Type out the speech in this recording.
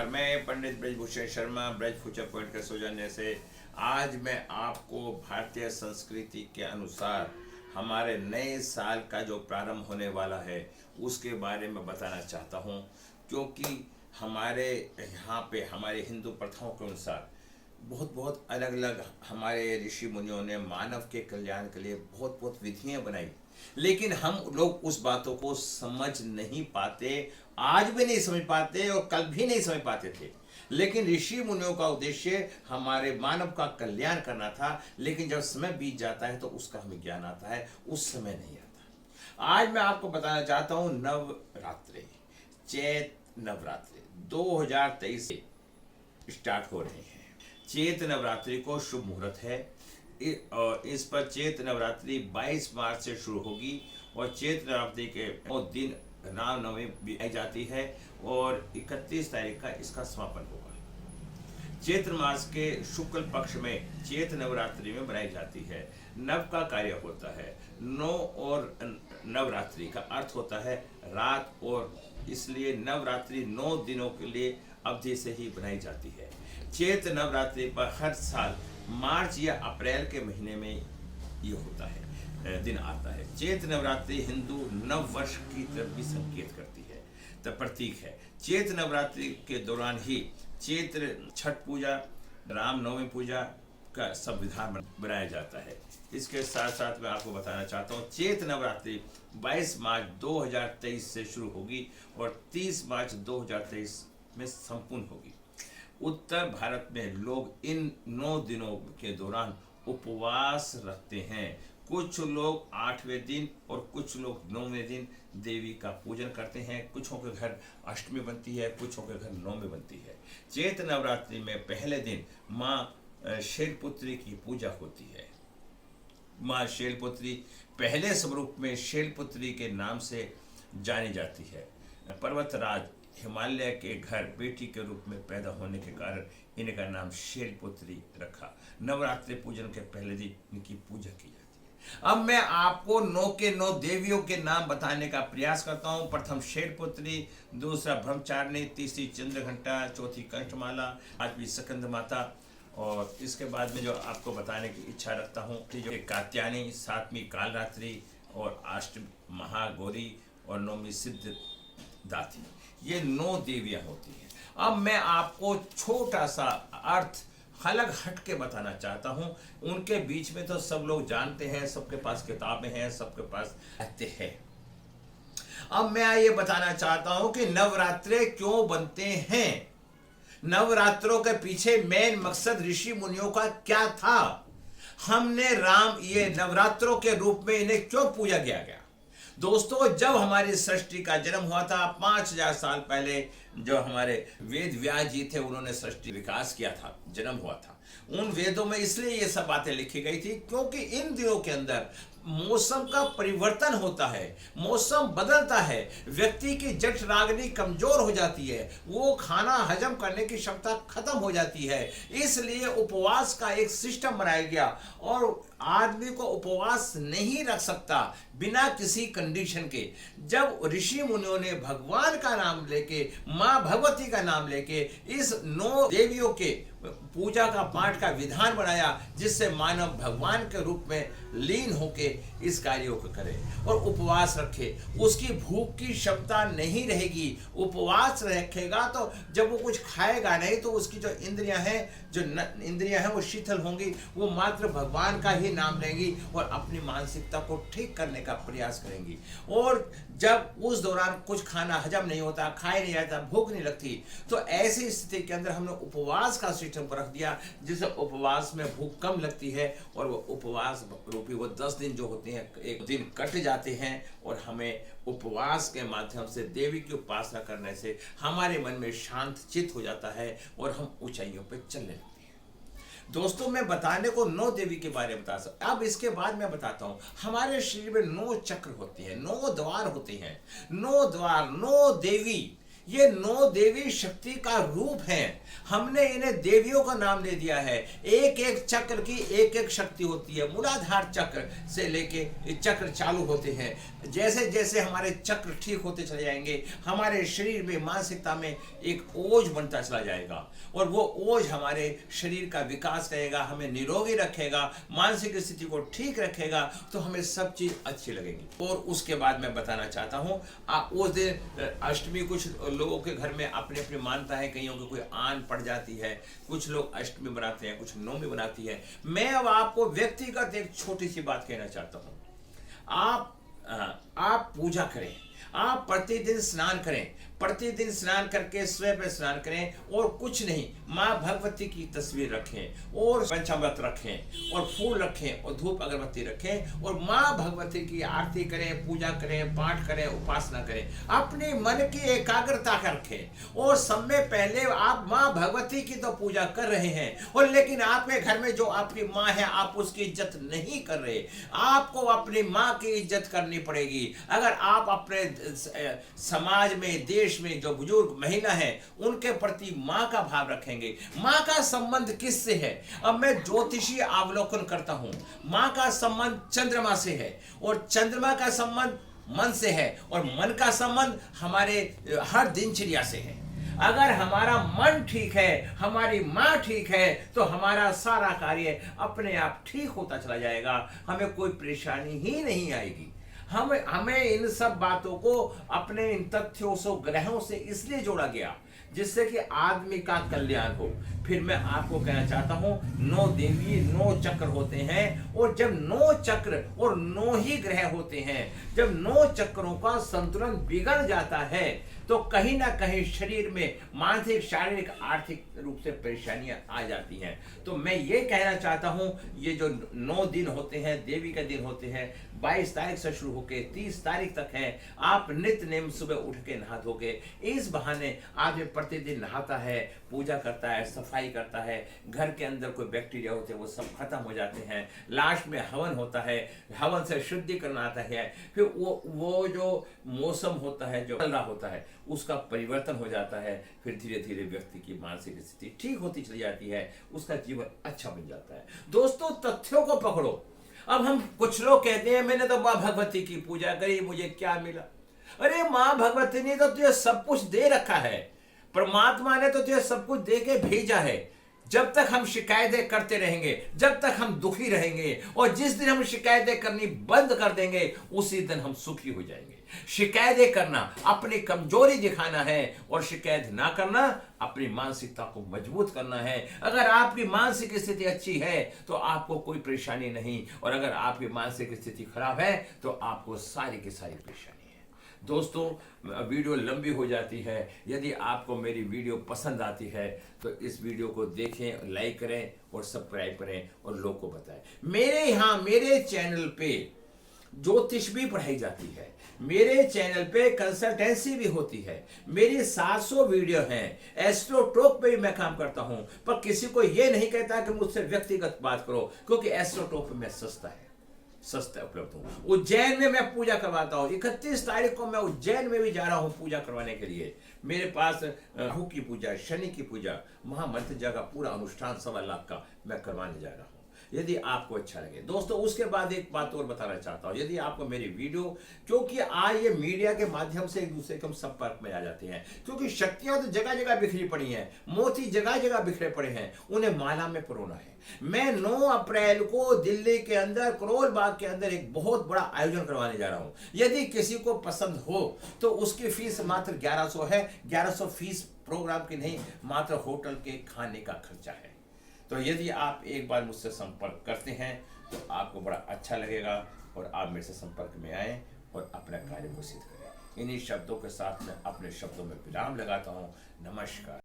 मैं पंडित Brijbhushan Sharma Braj future point के सौजन्य से आज मैं आपको भारतीय संस्कृति के अनुसार हमारे नए साल का जो प्रारंभ होने वाला है उसके बारे में बताना चाहता हूँ, क्योंकि हमारे यहाँ पे हमारे हिंदू प्रथाओं के अनुसार बहुत बहुत अलग अलग हमारे ऋषि मुनियों ने मानव के कल्याण के लिए बहुत बहुत विधियाँ बनाई, लेकिन हम लोग उस बातों को समझ नहीं पाते, आज भी नहीं समझ पाते और कल भी नहीं समझ पाते थे। लेकिन ऋषि मुनियों का उद्देश्य हमारे मानव का कल्याण करना था, लेकिन जब समय बीत जाता है तो उसका हमें ज्ञान आता है, उस समय नहीं आता। आज मैं आपको बताना चाहता हूँ नवरात्रि, चैत नवरात्रि 2023 से स्टार्ट हो रहे हैं। चैत नवरात्रि को शुभ मुहूर्त है और इस पर चैत नवरात्रि 22 मार्च से शुरू होगी और चैत नवरात्रि के दिन रामनवमी भी जाती है और 31 तारीख का इसका समापन होगा। चैत्र मास के शुक्ल पक्ष में चैत नवरात्रि में बनाई जाती है। नव का कार्य होता है, नौ और नवरात्रि का अर्थ होता है रात, और इसलिए नवरात्रि 9 दिनों के लिए अवधि से ही बनाई जाती है। चैत नवरात्रि पर हर साल मार्च या अप्रैल के महीने में ये होता है, दिन आता है। चैत नवरात्रि हिंदू नव वर्ष की तरफ भी संकेत करती है, तो प्रतीक है। चैत नवरात्रि के दौरान ही चैत्र छठ पूजा, रामनवमी पूजा का संविधान बनाया जाता है। इसके साथ साथ मैं आपको बताना चाहता हूँ चैत नवरात्रि 22 मार्च 2023 से शुरू होगी और 30 मार्च 2023 में संपूर्ण होगी। उत्तर भारत में लोग इन 9 दिनों के दौरान उपवास रखते हैं। कुछ लोग 8वें दिन और कुछ लोग 9वें दिन देवी का पूजन करते हैं। कुछों के घर अष्टमी बनती है, कुछों के घर 9वें बनती है। चैत नवरात्रि में पहले दिन माँ शैलपुत्री की पूजा होती है। माँ शैलपुत्री पहले स्वरूप में शैलपुत्री के नाम से जानी जाती है। पर्वतराज हिमालय के घर बेटी के रूप में पैदा होने के कारण इनका नाम शैलपुत्री रखा। नवरात्रि पूजन के पहले दिन इनकी पूजा की जाती है। अब मैं आपको 9 के 9 देवियों के नाम बताने का प्रयास करता हूँ। प्रथम शैलपुत्री, दूसरा ब्रह्मचारिणी, तीसरी चंद्रघंटा, चौथी कंठमाला, पांचवी स्कंद माता, और इसके बाद में जो आपको बताने की इच्छा रखता हूँ जो कात्यायनी, 7वीं कालरात्रि और 8वीं महागौरी और 9वीं सिद्धदात्री। ये 9 देवियां होती हैं। अब मैं आपको छोटा सा अर्थ अलग हट के बताना चाहता हूं। उनके बीच में तो सब लोग जानते हैं, सबके पास किताबें हैं, सबके पास रहते हैं। अब मैं ये बताना चाहता हूं कि नवरात्रे क्यों बनते हैं, नवरात्रों के पीछे मेन मकसद ऋषि मुनियों का क्या था, हमने ये नवरात्रों के रूप में इन्हें क्यों पूजा किया गया। दोस्तों, जब हमारी सृष्टि का जन्म हुआ था 5000 साल पहले, जो हमारे वेद व्यास जी थे उन्होंने सृष्टि विकास किया था, जन्म हुआ था। उन वेदों में इसलिए ये सब बातें लिखी गई थी क्योंकि इन दिनों के अंदर मौसम का परिवर्तन होता है, मौसम बदलता है, व्यक्ति की जठ राग्नि कमजोर हो जाती है, वो खाना हजम करने की क्षमता खत्म हो जाती है। इसलिए उपवास का एक सिस्टम बनाया गया और आदमी को उपवास नहीं रख सकता बिना किसी कंडीशन के। जब ऋषि मुनियों ने भगवान का नाम लेके, माँ भगवती का नाम लेके इस 9 देवियों के पूजा का पाठ का विधान बनाया, जिससे मानव भगवान के रूप में लीन होके इस कार्यों को करे और उपवास रखे, उसकी भूख की क्षमता नहीं रहेगी। उपवास रखेगा तो जब वो कुछ खाएगा नहीं तो उसकी जो इंद्रियां हैं वो शिथिल होंगी, वो मात्र भगवान का ही नाम लेंगी और अपनी मानसिकता को ठीक करने का प्रयास करेंगी। और जब उस दौरान कुछ खाना हजम नहीं होता, खाए नहीं जाता, भूख नहीं लगती, तो ऐसी स्थिति के अंदर हमने उपवास का सिस्टम रख दिया, जिससे उपवास में भूख कम लगती है और वो उपवास रूपी वो 10 दिन जो होते हैं एक दिन कट जाते हैं और हमें उपवास के माध्यम से देवी की उपासना करने से हमारे मन में शांत चित्त हो जाता है और हम ऊंचाइयों पर चलने लगते हैं। दोस्तों, मैं बताने को 9 देवी के बारे में बता सकता। अब इसके बाद मैं बताता हूँ, हमारे शरीर में 9 चक्र होते हैं, 9 द्वार होते हैं। 9 द्वार, 9 देवी, ये 9 देवी शक्ति का रूप है। हमने इन्हें देवियों का नाम दे दिया है। एक एक चक्र की एक एक शक्ति होती है। मूलाधार चक्र से लेके चक्र चालू होते हैं। जैसे जैसे हमारे चक्र ठीक होते चले जाएंगे, हमारे शरीर में, मानसिकता में एक ओज बनता चला जाएगा, और वो ओज हमारे शरीर का विकास करेगा, हमें निरोगी रखेगा, मानसिक स्थिति को ठीक रखेगा, तो हमें सब चीज अच्छी लगेगी। और उसके बाद मैं बताना चाहता हूँ, उस दिन अष्टमी कुछ लोगों के घर में अपनी अपनी मानता है, कईयों को कोई आन पड़ जाती है, कुछ लोग अष्टमी बनाते हैं, कुछ नवमी बनाती है। मैं अब आपको व्यक्तिगत एक छोटी सी बात कहना चाहता हूँ। आप पूजा करें, आप प्रतिदिन स्नान करें, प्रतिदिन स्नान करके स्वयं पे स्नान करें, और कुछ नहीं, माँ भगवती की तस्वीर रखें और पंचामृत रखें और फूल रखें और धूप अगरबत्ती रखें और माँ भगवती की आरती करें, पूजा करें, पाठ करें, उपासना करें। अपने मन की एकाग्रता रखें, और सब में पहले आप माँ भगवती की तो पूजा कर रहे हैं, और लेकिन आपके घर में जो आपकी माँ है, आप उसकी इज्जत नहीं कर रहे। आपको अपनी माँ की इज्जत करनी पड़ेगी। अगर आप अपने समाज में, देश में जो बुजुर्ग महिला है, उनके प्रति माँ का भाव रखेंगे। माँ का संबंध किससे है? अब मैं ज्योतिषीय अवलोकन करता हूं। माँ का संबंध चंद्रमा से है, और चंद्रमा का संबंध मन से है, और मन का संबंध हमारे हर दिनचर्या से है। अगर हमारा मन ठीक है, हमारी माँ ठीक है, तो हमारा सारा कार्य अपने आप ठीक होता चला जाएगा, हमें कोई परेशानी ही नहीं आएगी। हमें इन सब बातों को, अपने इन तथ्यों से, ग्रहों से इसलिए जोड़ा गया जिससे कि आदमी का कल्याण हो। फिर मैं आपको कहना चाहता हूं, 9 देवी 9 चक्र होते हैं, और जब 9 चक्र और 9 ही ग्रह होते हैं, जब 9 चक्रों का संतुलन बिगड़ जाता है, तो कहीं ना कहीं शरीर में मानसिक, शारीरिक, आर्थिक रूप से परेशानियां आ जाती हैं। तो मैं ये कहना चाहता हूं, ये जो 9 दिन होते हैं, देवी के दिन होते हैं, 22 तारीख से शुरू होकर 30 तारीख तक है। आप नित्य नेम सुबह उठ के नहा धो के, इस बहाने आदमी प्रतिदिन नहाता है, पूजा करता है, सफाई करता है, घर के अंदर कोई बैक्टीरिया होते हैं वो सब खत्म हो जाते हैं। लास्ट में हवन होता है, हवन से शुद्धिकरण आता है। फिर वो जो मौसम होता है, जो चल रहा होता है, उसका परिवर्तन हो जाता है। फिर धीरे धीरे व्यक्ति की मानसिक स्थिति ठीक होती चली जाती है, उसका जीवन अच्छा बन जाता है। दोस्तों, तथ्यों को पकड़ो। अब हम कुछ लोग कहते हैं, मैंने तो माँ भगवती की पूजा करी, मुझे क्या मिला? अरे माँ भगवती ने तो तुझे सब कुछ दे रखा है, परमात्मा ने तो तुझे सब कुछ दे के भेजा है। जब तक हम शिकायतें करते रहेंगे, जब तक हम दुखी रहेंगे, और जिस दिन हम शिकायतें करनी बंद कर देंगे, उसी दिन हम सुखी हो जाएंगे। शिकायतें करना अपनी कमजोरी दिखाना है, और शिकायत ना करना अपनी मानसिकता को मजबूत करना है। अगर आपकी मानसिक स्थिति अच्छी है तो आपको कोई परेशानी नहीं, और अगर आपकी मानसिक स्थिति खराब है तो आपको सारी की सारी परेशानी। दोस्तों, वीडियो लंबी हो जाती है। यदि आपको मेरी वीडियो पसंद आती है तो इस वीडियो को देखें, लाइक करें और सब्सक्राइब करें, और लोग को बताएं। मेरे चैनल पे ज्योतिष भी पढ़ाई जाती है, मेरे चैनल पे कंसल्टेंसी भी होती है, मेरी 700 वीडियो हैं, एस्ट्रो टॉक पे भी मैं काम करता हूं। पर किसी को यह नहीं कहता कि मुझसे व्यक्तिगत बात करो, क्योंकि एस्ट्रो टॉक पे मैं सस्ता उपलब्ध हूँ। उज्जैन में मैं पूजा करवाता हूँ। 31 तारीख को मैं उज्जैन में भी जा रहा हूँ पूजा करवाने के लिए। मेरे पास राहु की पूजा, शनि की पूजा, महामंत्र का पूरा अनुष्ठान 1.25 लाख का मैं करवाने जा रहा हूँ। यदि आपको अच्छा लगे दोस्तों, उसके बाद एक बात और बताना चाहता हूँ। यदि आपको मेरी वीडियो, क्योंकि आज ये मीडिया के माध्यम से एक दूसरे के हम संपर्क में आ जाते हैं, क्योंकि शक्तियां तो जगह जगह बिखरी पड़ी हैं, मोती जगह जगह बिखरे पड़े हैं, उन्हें माला में पिरोना है। मैं 9 अप्रैल को दिल्ली के अंदर करोल बाग के अंदर एक बहुत बड़ा आयोजन करवाने जा रहा हूं। यदि किसी को पसंद हो तो उसकी फीस मात्र 1100 है। 1100 फीस प्रोग्राम की नहीं, मात्र होटल के खाने का खर्चा है। तो यदि आप एक बार मुझसे संपर्क करते हैं तो आपको बड़ा अच्छा लगेगा, और आप मेरे से संपर्क में आएं और अपना कार्य को सिद्ध करें। इन्हीं शब्दों के साथ मैं अपने शब्दों में विराम लगाता हूं। नमस्कार।